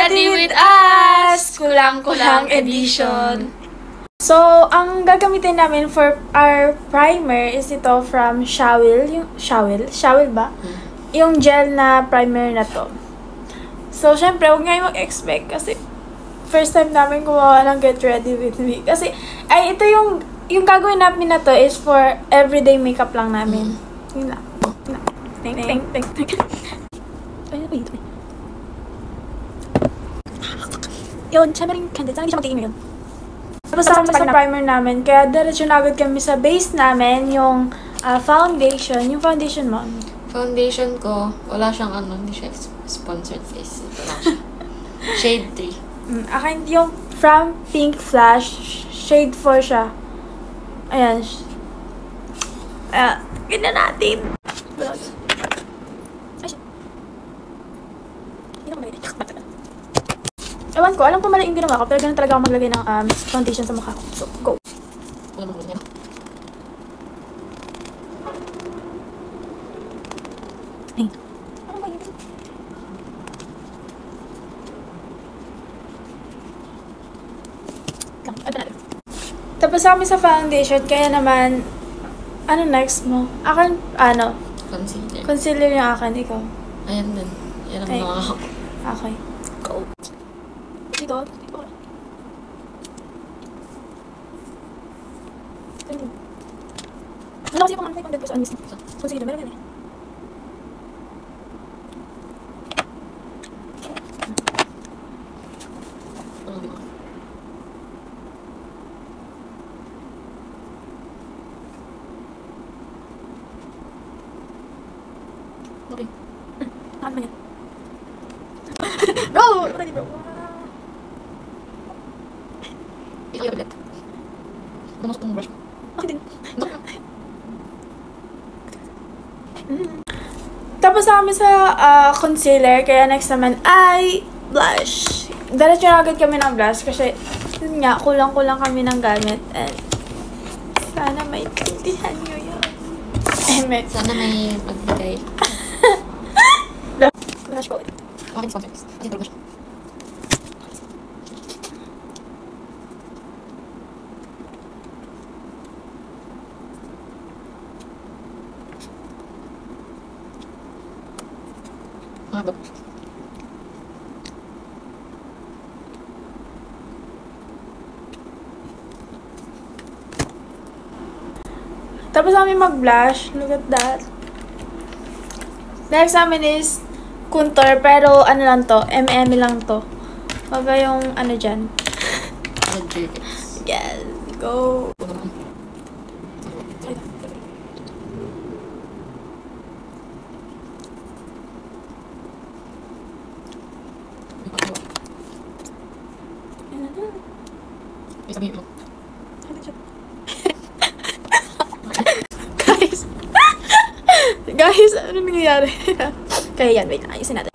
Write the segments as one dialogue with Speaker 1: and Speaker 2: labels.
Speaker 1: Ready with us! Kulang-kulang edition.
Speaker 2: So, ang gagamitin namin for our primer is ito from Shawil. Yung Shawil ba? Yung gel na primer na to. So, syempre, huwag nga yung mag-expect kasi first time namin gumawa ng Get Ready With Me. Kasi, ito yung gagawin namin na to is for everyday makeup lang namin. Yun lang. Thank. Yun, syempre rin candid. Sana hindi siya mag-game yun. Tapos kami sa primer namin, kaya diretso na agad kami sa base namin, yung foundation. Yung foundation mo.
Speaker 1: Foundation ko, wala siyang hindi siya sponsored face. Ito lang siya. Shade 3.
Speaker 2: Akin yung from Pink Flash, shade 4 siya. Ayan. Ganyan natin. Ewan ko, alam ko mali yung ginawa ko, pero ganun talaga ako maglagay ng foundation sa mukha ko. So, go! Ay. Ano ba yun? Tapos kami sa foundation, kaya naman, ano next mo? Akin,
Speaker 1: Concealer.
Speaker 2: Concealer yung akin, ikaw.
Speaker 1: Ayan din. Yan ang mga ako.
Speaker 2: Okay. Go. Dito. Ano kasi yung pang-anfay pang ko sa anis? Concealer, meron yan eh.
Speaker 1: Okay.
Speaker 2: Ano ba yan? Bro! Ready bro.
Speaker 1: Ikaw yung ulit. Gumasok kong brush.
Speaker 2: Ako din. Tapos kami sa concealer, kaya next naman ay blush. Diretso na agad kami ng blush kasi yun nga, kulang-kulang kami ng gamit. And sana may tindihan nyo yun.
Speaker 1: Sana may magbigay.
Speaker 2: Blush ko.
Speaker 1: Aking sponsors. Kasi ito brush.
Speaker 2: Tapos namin mag-blush. Look at that. Next namin is contour. Pero ano lang to. lang to. Wag yung ano dyan. Yes. Go. Guys, ano nangyayari? Kaya yan, wait lang. Ayusin natin.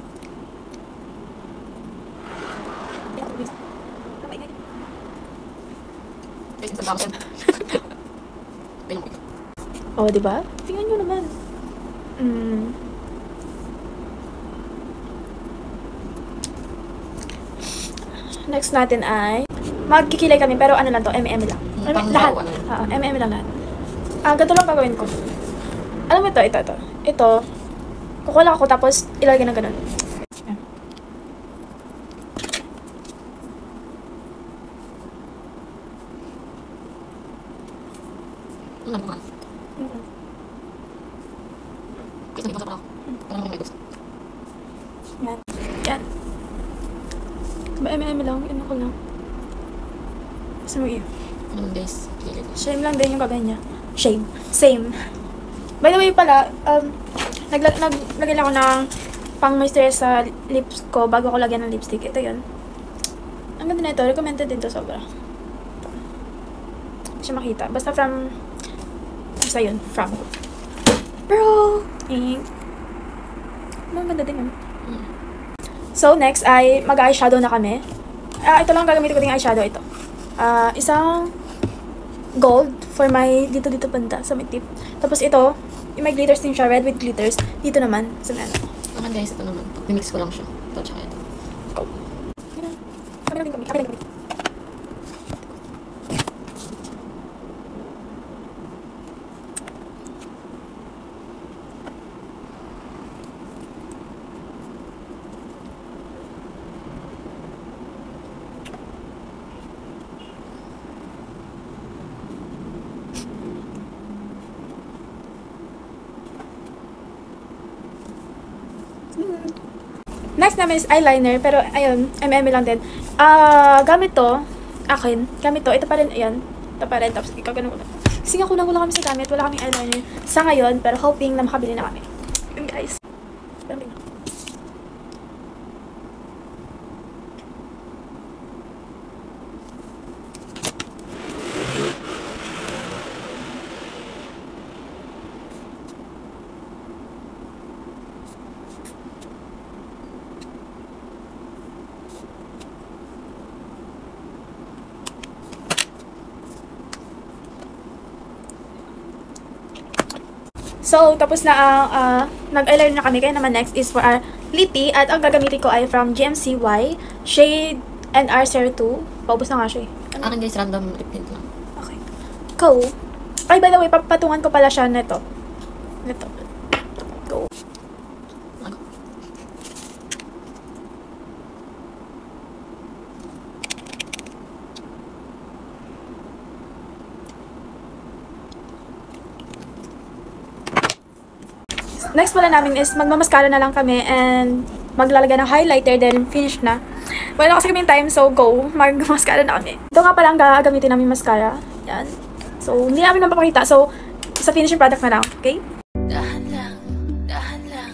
Speaker 2: Oh, diba? Tingnan nyo naman. Next natin ay magkikilay kami, pero ano lang to, lang. Lahat. Lang lahat. Ganito lang gagawin ko. Alam mo ito. Ito, kukulang ako tapos ilalagay na ganun. Yan. Ba lang, ano ko lang. Gusto mo iyo? Shame lang din yung gagawin niya. Same. By the way pala, naglagay lang ako ng pang-moisturize sa lips ko bago ko lagyan ng lipstick. Ito yun. Ang ganda na ito. Recommended din to sobra. Hindi siya makita. Basta yun. Bro! Ang ganda din yun. So, next ay mag-eyeshadow na kami. Ito lang gagamitin ko din eyeshadow. Ito. Isang gold for my dito banda sa may tip. Tapos ito, may glitters din siya, red with glitters. Dito naman, sa may ano.
Speaker 1: Guys, ito naman. Mimix ko lang siya. Ito, tsaka ito.
Speaker 2: Go. Meron din kami. Kami lang kami. Next namin is eyeliner, pero ayun, MM lang din. Gamit to, akin, gamit to, ito pa rin, ayan, ito pa rin, tapos ikaw ganun ulit. Kasi nga kulang-kulang kami sa gamit, wala kaming eyeliner sa ngayon, pero hoping na makabili na kami. Yun guys. Pero so, tapos na nag-eyeliner na kami. Kaya naman next is for our lippy. At ang gagamitin ko ay from GMCY. Shade NR02. Paubos na nga siya eh.
Speaker 1: Akin guys, random lip tint lang.
Speaker 2: Okay. Go. Ay, by the way, papatungan ko pala siya nito. Nito. Go. Next pala namin is magmamaskara na lang kami and maglalagay ng highlighter, then finish na. Wala kasi kaming time, so go. Magmamaskara na kami. Ito nga pala ang gagamitin namin mascara. Yan. So, hindi namin mapapakita. So, sa finishing product na lang. Okay? Dahan lang. Dahan lang.